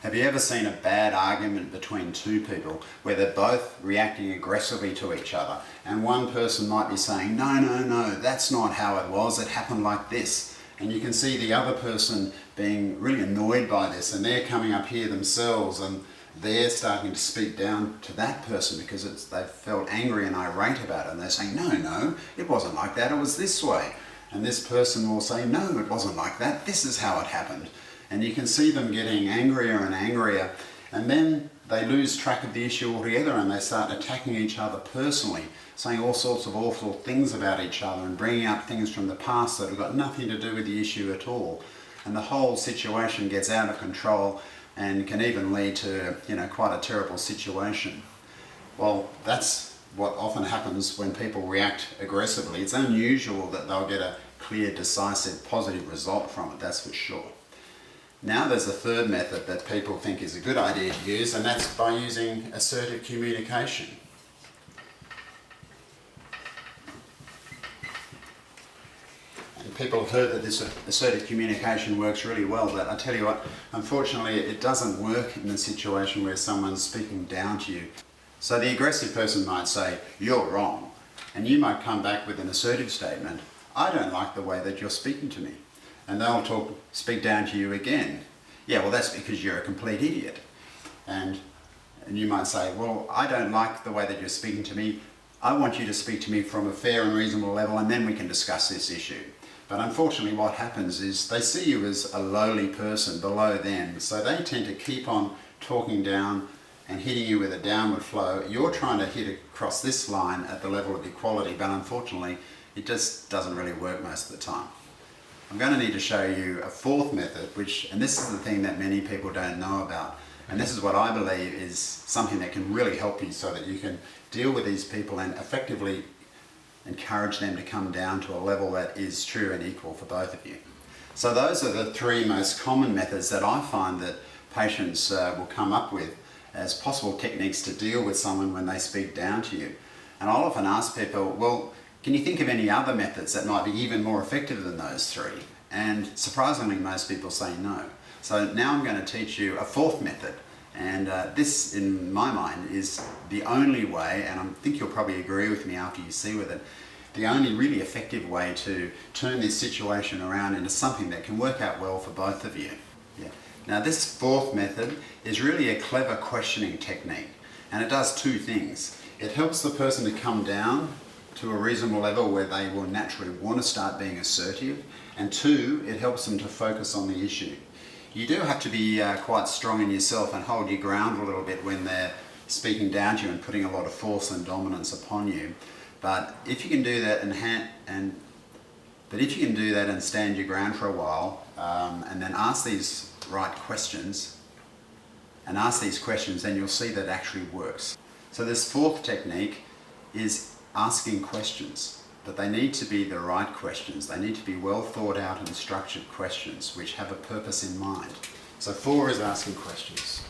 Have you ever seen a bad argument between 2 people where they're both reacting aggressively to each other, and one person might be saying, no, that's not how it was, it happened like this. And you can see the other person being really annoyed by this, and they're coming up here themselves and they're starting to speak down to that person because they've felt angry and irate about it, and they're saying, no, it wasn't like that, it was this way. And this person will say, no, it wasn't like that, this is how it happened. And you can see them getting angrier and angrier, and then they lose track of the issue altogether and they start attacking each other personally, saying all sorts of awful things about each other and bringing up things from the past that have got nothing to do with the issue at all. And the whole situation gets out of control and can even lead to, quite a terrible situation. Well, that's what often happens when people react aggressively. It's unusual that they'll get a clear, decisive, positive result from it, that's for sure. Now there's a third method that people think is a good idea to use, and that's by using assertive communication. people have heard that this assertive communication works really well, but I tell you what, unfortunately it doesn't work in a situation where someone's speaking down to you. So the aggressive person might say, "You're wrong," and you might come back with an assertive statement, "I don't like the way that you're speaking to me." And they'll speak down to you again. "Yeah, well, that's because you're a complete idiot." And you might say, "Well, I don't like the way that you're speaking to me. I want you to speak to me from a fair and reasonable level, and then we can discuss this issue." But unfortunately what happens is they see you as a lowly person below them, so they tend to keep on talking down and hitting you with a downward flow. You're trying to hit across this line at the level of equality, but unfortunately it just doesn't really work most of the time. I'm going to need to show you a fourth method, and this is the thing that many people don't know about, and this is what I believe is something that can really help you so that you can deal with these people and effectively encourage them to come down to a level that is true and equal for both of you. So those are the three most common methods that I find that patients will come up with as possible techniques to deal with someone when they speak down to you. And I'll often ask people, well, can you think of any other methods that might be even more effective than those three? And surprisingly, most people say no. So now I'm going to teach you a fourth method. And this, in my mind, is the only way, and I think you'll probably agree with me after you see with it, the only really effective way to turn this situation around into something that can work out well for both of you. Yeah. Now this fourth method is really a clever questioning technique, and it does two things. It helps the person to come down to a reasonable level where they will naturally want to start being assertive, and two, it helps them to focus on the issue. You do have to be quite strong in yourself and hold your ground a little bit when they're speaking down to you and putting a lot of force and dominance upon you. But if you can do that and stand your ground for a while, and then ask these right questions, then you'll see that it actually works. So this fourth technique is asking questions. But they need to be the right questions. They need to be well thought out and structured questions which have a purpose in mind. So 4 is asking questions.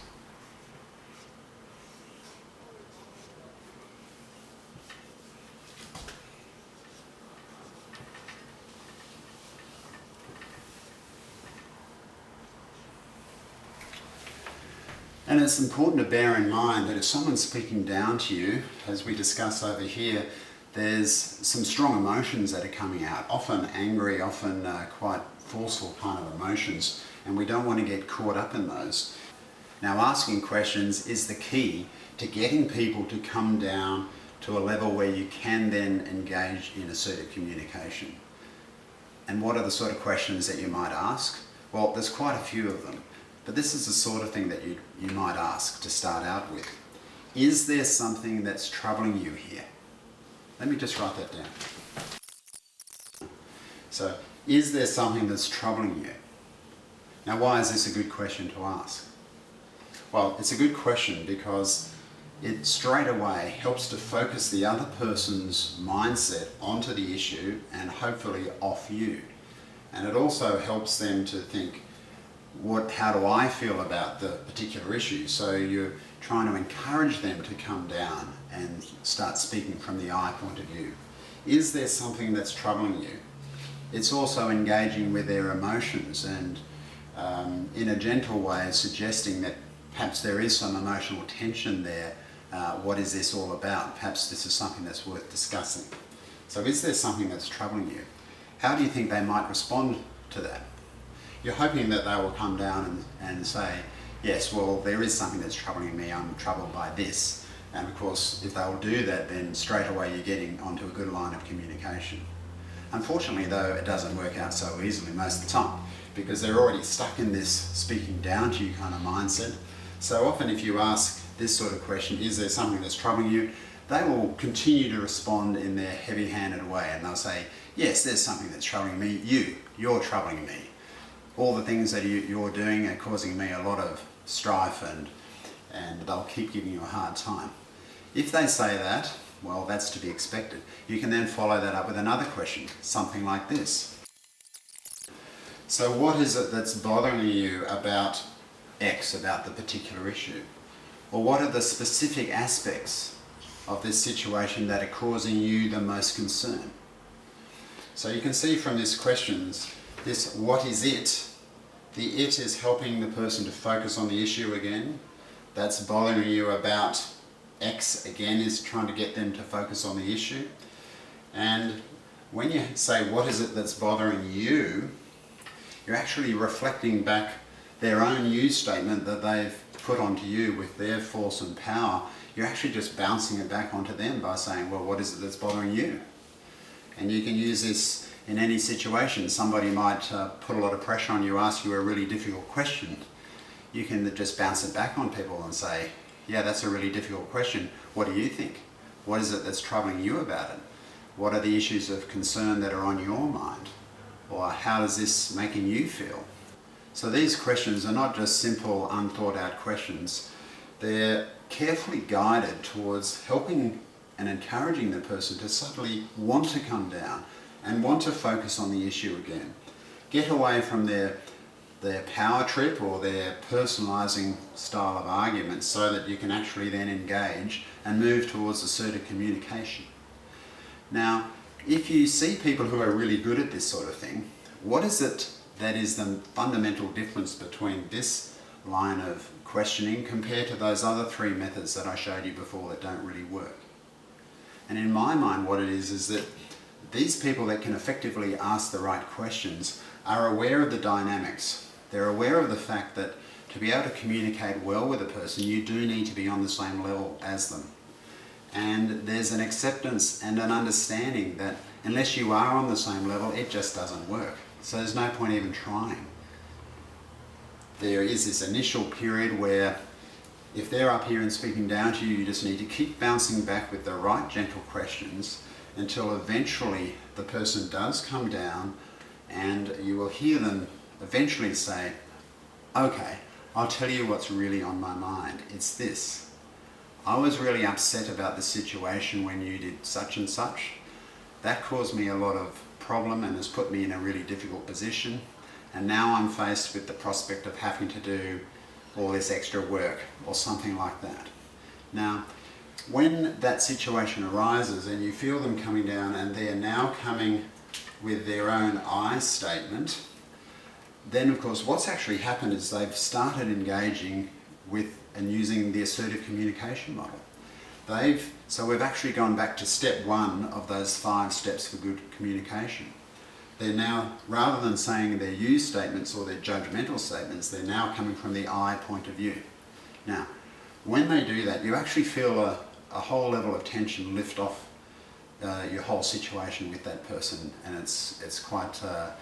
And it's important to bear in mind that if someone's speaking down to you, as we discuss over here, there's some strong emotions that are coming out, often angry, often quite forceful kind of emotions, and we don't want to get caught up in those. Now, asking questions is the key to getting people to come down to a level where you can then engage in assertive communication. And what are the sort of questions that you might ask? Well, there's quite a few of them, but this is the sort of thing that you might ask to start out with. Is there something that's troubling you here? Let me just write that down. So, is there something that's troubling you? Now, why is this a good question to ask? Well, it's a good question because it straight away helps to focus the other person's mindset onto the issue and hopefully off you. And it also helps them to think, how do I feel about the particular issue? So you're trying to encourage them to come down and start speaking from the I point of view. Is there something that's troubling you? It's also engaging with their emotions and in a gentle way suggesting that perhaps there is some emotional tension there. What is this all about? Perhaps this is something that's worth discussing. So is there something that's troubling you? How do you think they might respond to that? You're hoping that they will come down and say, yes, well, there is something that's troubling me, I'm troubled by this. And of course, if they'll do that, then straight away you're getting onto a good line of communication. Unfortunately, though, it doesn't work out so easily most of the time because they're already stuck in this speaking down to you kind of mindset. So often if you ask this sort of question, is there something that's troubling you? They will continue to respond in their heavy-handed way and they'll say, yes, there's something that's troubling me. You're troubling me. All the things that you're doing are causing me a lot of strife and they'll keep giving you a hard time. If they say that, well, that's to be expected. You can then follow that up with another question, something like this. So what is it that's bothering you about X, about the particular issue? Or what are the specific aspects of this situation that are causing you the most concern? So you can see from this questions, this what is it? The it is helping the person to focus on the issue again. That's bothering you about X again is trying to get them to focus on the issue. And when you say what is it that's bothering you, you're actually reflecting back their own you statement that they've put onto you with their force and power. You're actually just bouncing it back onto them by saying, well, what is it that's bothering you? And you can use this in any situation. Somebody might put a lot of pressure on you, ask you a really difficult question. You can just bounce it back on people and say, yeah, that's a really difficult question. What do you think? What is it that's troubling you about it? What are the issues of concern that are on your mind? Or how is this making you feel? So these questions are not just simple, unthought out questions. They're carefully guided towards helping and encouraging the person to suddenly want to come down and want to focus on the issue again. Get away from their power trip or their personalising style of argument so that you can actually then engage and move towards assertive communication. Now, if you see people who are really good at this sort of thing, what is it that is the fundamental difference between this line of questioning compared to those other three methods that I showed you before that don't really work? And in my mind, what it is that these people that can effectively ask the right questions are aware of the dynamics. They're aware of the fact that to be able to communicate well with a person, you do need to be on the same level as them. And there's an acceptance and an understanding that unless you are on the same level, it just doesn't work. So there's no point even trying. There is this initial period where if they're up here and speaking down to you, you just need to keep bouncing back with the right gentle questions until eventually the person does come down and you will hear them eventually say, okay, I'll tell you what's really on my mind. It's this. I was really upset about the situation when you did such and such. That caused me a lot of problem and has put me in a really difficult position. And now I'm faced with the prospect of having to do all this extra work or something like that. Now, when that situation arises and you feel them coming down and they're now coming with their own I statement, then of course what's actually happened is they've started engaging with and using the assertive communication model. So we've actually gone back to step one of those 5 steps for good communication. They're now, rather than saying their you statements or their judgmental statements, they're now coming from the I point of view. Now, when they do that, you actually feel a whole level of tension lift off your whole situation with that person, and it's quite a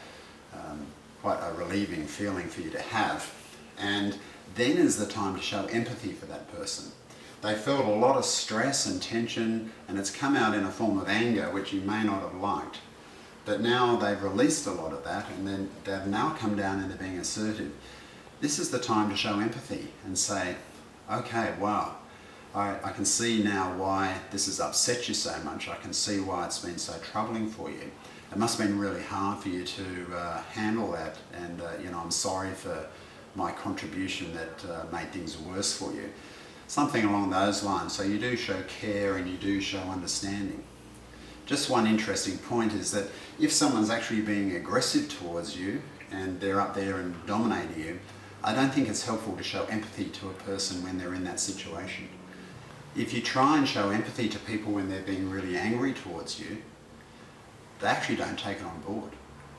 relieving feeling for you to have. And then is the time to show empathy for that person. They felt a lot of stress and tension, and it's come out in a form of anger, which you may not have liked. But now they've released a lot of that, and then they've now come down and they're being assertive. This is the time to show empathy and say, okay, wow, I can see now why this has upset you so much. I can see why it's been so troubling for you. It must have been really hard for you to handle that, and I'm sorry for my contribution that made things worse for you. Something along those lines. So you do show care and you do show understanding. Just one interesting point is that if someone's actually being aggressive towards you and they're up there and dominating you, I don't think it's helpful to show empathy to a person when they're in that situation. If you try and show empathy to people when they're being really angry towards you, they actually don't take it on board.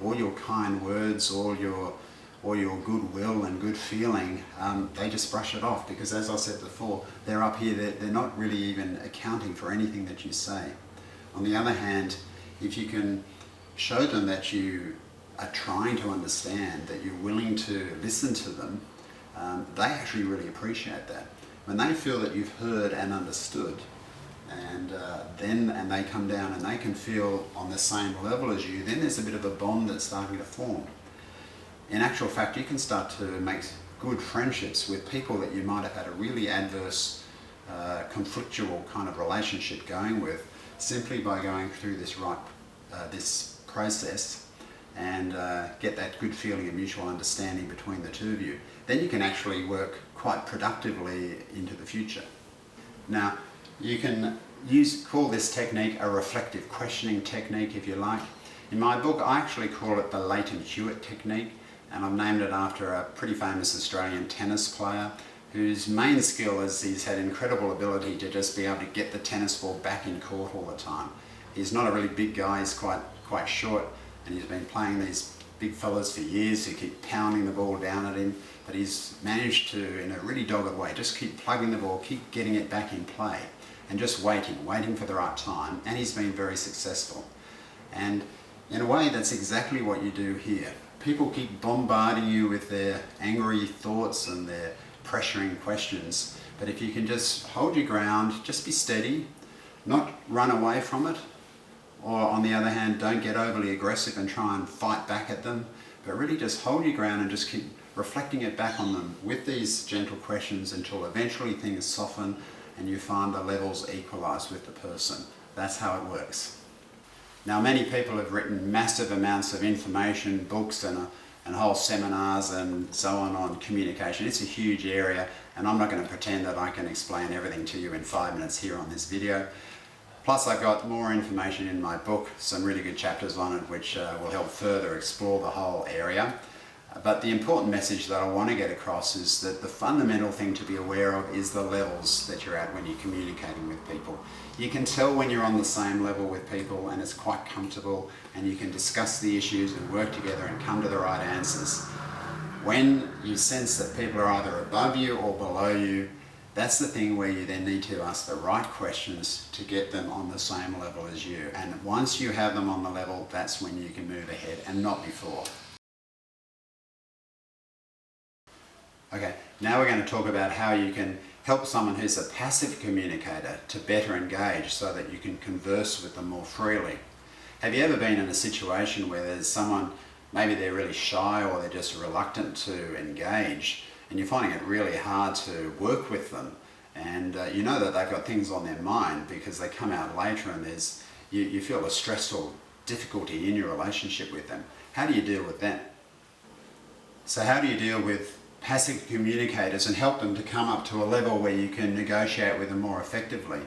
All your kind words, all your goodwill and good feeling, they just brush it off because, as I said before, they're up here, they're not really even accounting for anything that you say. On the other hand, if you can show them that you are trying to understand, that you're willing to listen to them, they actually really appreciate that. When they feel that you've heard and understood, and they come down and they can feel on the same level as you, then there's a bit of a bond that's starting to form. In actual fact, you can start to make good friendships with people that you might have had a really adverse, conflictual kind of relationship going with, simply by going through this process and get that good feeling of mutual understanding between the two of you. Then you can actually work quite productively into the future. Now, you can call this technique a reflective questioning technique if you like. In my book, I actually call it the latent Hewitt technique, and I've named it after a pretty famous Australian tennis player whose main skill is he's had incredible ability to just be able to get the tennis ball back in court all the time. He's not a really big guy, he's quite short, and he's been playing these big fellas for years who keep pounding the ball down at him, but he's managed to, in a really dogged way, just keep plugging the ball, keep getting it back in play, and just waiting for the right time, and he's been very successful. And in a way, that's exactly what you do here. People keep bombarding you with their angry thoughts and their pressuring questions, but if you can just hold your ground, just be steady, not run away from it, or on the other hand, don't get overly aggressive and try and fight back at them, but really just hold your ground and just keep reflecting it back on them with these gentle questions until eventually things soften and you find the levels equalise with the person. That's how it works. Now, many people have written massive amounts of information, books and whole seminars and so on communication. It's a huge area, and I'm not going to pretend that I can explain everything to you in 5 minutes here on this video. Plus, I've got more information in my book, some really good chapters on it, which will help further explore the whole area. But the important message that I want to get across is that the fundamental thing to be aware of is the levels that you're at when you're communicating with people. You can tell when you're on the same level with people and it's quite comfortable, and you can discuss the issues and work together and come to the right answers. When you sense that people are either above you or below you, that's the thing where you then need to ask the right questions to get them on the same level as you. And once you have them on the level, that's when you can move ahead, and not before. Okay, now we're going to talk about how you can help someone who's a passive communicator to better engage so that you can converse with them more freely. Have you ever been in a situation where there's someone, maybe they're really shy or they're just reluctant to engage, and you're finding it really hard to work with them, and you know that they've got things on their mind because they come out later and you feel a stressful difficulty in your relationship with them. How do you deal with that? So how do you deal with passive communicators and help them to come up to a level where you can negotiate with them more effectively?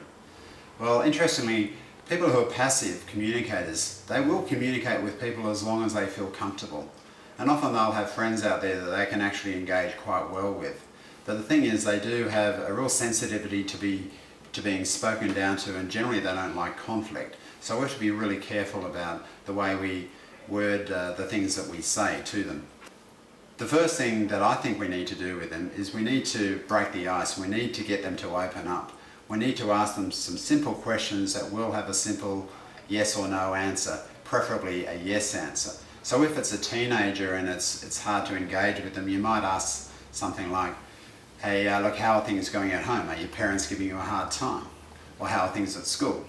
Well, interestingly, people who are passive communicators, they will communicate with people as long as they feel comfortable. And often they'll have friends out there that they can actually engage quite well with. But the thing is, they do have a real sensitivity to being spoken down to, and generally they don't like conflict. So we have to be really careful about the way we word the things that we say to them. The first thing that I think we need to do with them is we need to break the ice. We need to get them to open up. We need to ask them some simple questions that will have a simple yes or no answer, preferably a yes answer. So if it's a teenager and it's hard to engage with them, you might ask something like, hey, look, how are things going at home? Are your parents giving you a hard time? Or how are things at school?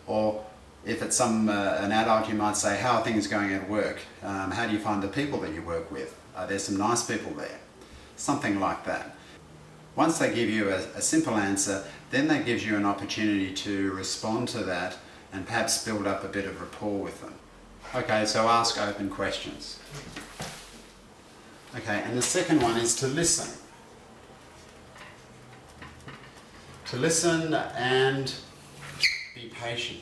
Or if it's an adult, you might say, how are things going at work? How do you find the people that you work with? Are there some nice people there? Something like that. Once they give you a simple answer, then that gives you an opportunity to respond to that and perhaps build up a bit of rapport with them. Okay, so ask open questions. Okay, and the second one is to listen. To listen and be patient.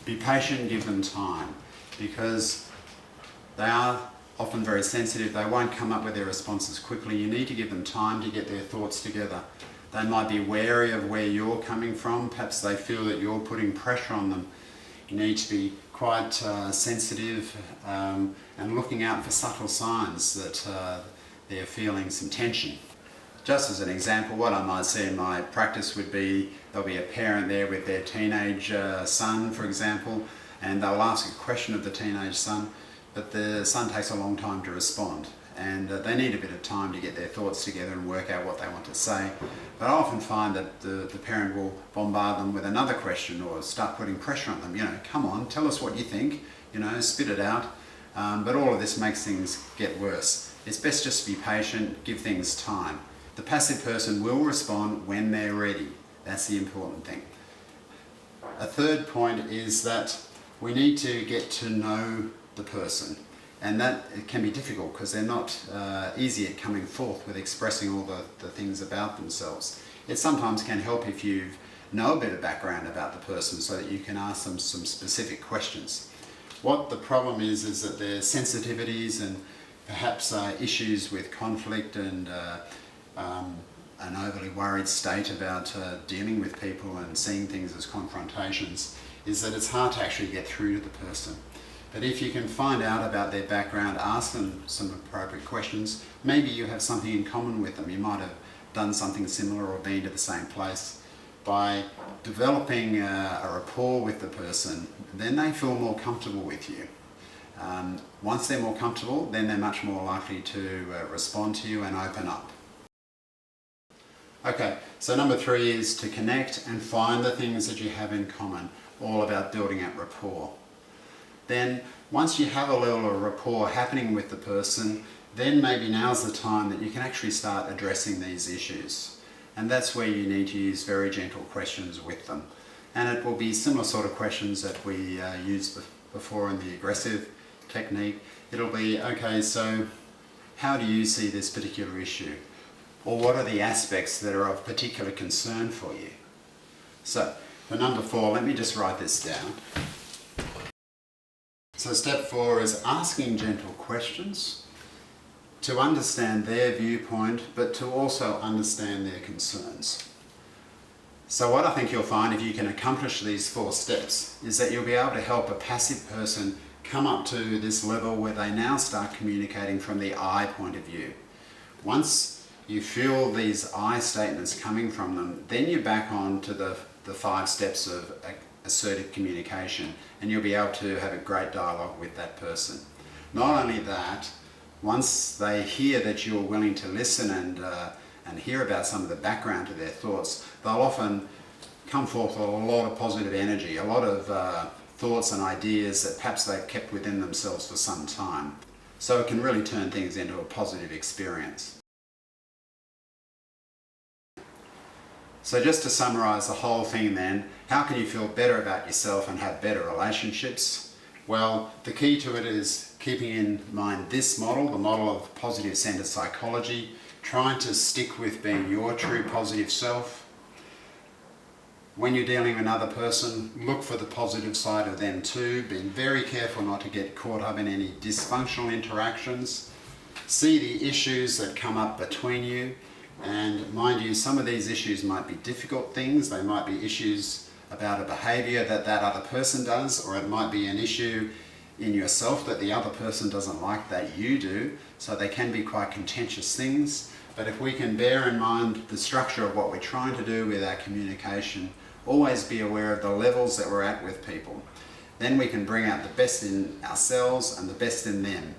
Be patient, give them time, because they are often very sensitive. They won't come up with their responses quickly. You need to give them time to get their thoughts together. They might be wary of where you're coming from. Perhaps they feel that you're putting pressure on them. You need to be quite sensitive and looking out for subtle signs that they're feeling some tension. Just as an example, what I might see in my practice would be there'll be a parent there with their teenage son, for example, and they'll ask a question of the teenage son, but the son takes a long time to respond, and they need a bit of time to get their thoughts together and work out what they want to say. But I often find that the parent will bombard them with another question or start putting pressure on them. You know, come on, tell us what you think, you know, spit it out. But all of this makes things get worse. It's best just to be patient, give things time. The passive person will respond when they're ready. That's the important thing. A third point is that we need to get to know the person, and that it can be difficult because they're not easy at coming forth with expressing all the things about themselves. It sometimes can help if you've know a bit of background about the person so that you can ask them some specific questions. What the problem is that their sensitivities and perhaps issues with conflict and an overly worried state about dealing with people and seeing things as confrontations is that it's hard to actually get through to the person. But if you can find out about their background, ask them some appropriate questions, maybe you have something in common with them. You might have done something similar or been to the same place. By developing a rapport with the person, then they feel more comfortable with you. Once they're more comfortable, then they're much more likely to respond to you and open up. Okay, so number 3 is to connect and find the things that you have in common, all about building up rapport. Then once you have a level of rapport happening with the person, then maybe now's the time that you can actually start addressing these issues. And that's where you need to use very gentle questions with them. And it will be similar sort of questions that we used before in the aggressive technique. It'll be, okay, so how do you see this particular issue? Or what are the aspects that are of particular concern for you? So for number 4, let me just write this down. So step 4 is asking gentle questions to understand their viewpoint, but to also understand their concerns. So what I think you'll find if you can accomplish these 4 steps is that you'll be able to help a passive person come up to this level where they now start communicating from the I point of view. Once you feel these I statements coming from them, then you're back on to the 5 steps of assertive communication, and you'll be able to have a great dialogue with that person. Not only that, once they hear that you're willing to listen and hear about some of the background to their thoughts, they'll often come forth with a lot of positive energy, a lot of thoughts and ideas that perhaps they've kept within themselves for some time. So it can really turn things into a positive experience. So just to summarise the whole thing then, how can you feel better about yourself and have better relationships? Well, the key to it is keeping in mind this model, the model of positive centered psychology, trying to stick with being your true positive self. When you're dealing with another person, look for the positive side of them too, being very careful not to get caught up in any dysfunctional interactions. See the issues that come up between you. And mind you, some of these issues might be difficult things. They might be issues about a behaviour that other person does, or it might be an issue in yourself that the other person doesn't like that you do. So they can be quite contentious things. But if we can bear in mind the structure of what we're trying to do with our communication, always be aware of the levels that we're at with people. Then we can bring out the best in ourselves and the best in them.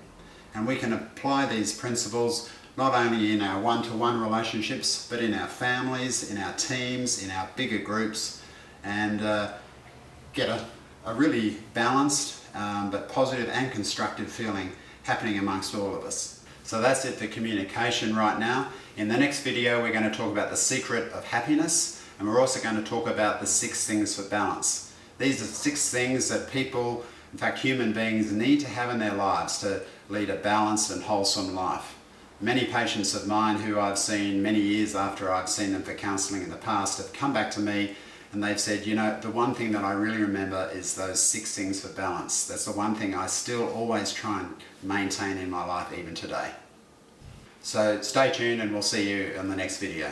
And we can apply these principles not only in our one-to-one relationships, but in our families, in our teams, in our bigger groups, and get a really balanced but positive and constructive feeling happening amongst all of us. So that's it for communication right now. In the next video, we're going to talk about the secret of happiness, and we're also going to talk about the 6 things for balance. These are 6 things that people, in fact human beings, need to have in their lives to lead a balanced and wholesome life. Many patients of mine who I've seen many years after I've seen them for counselling in the past have come back to me and they've said, you know, the one thing that I really remember is those 6 things for balance. That's the one thing I still always try and maintain in my life even today. So stay tuned and we'll see you in the next video.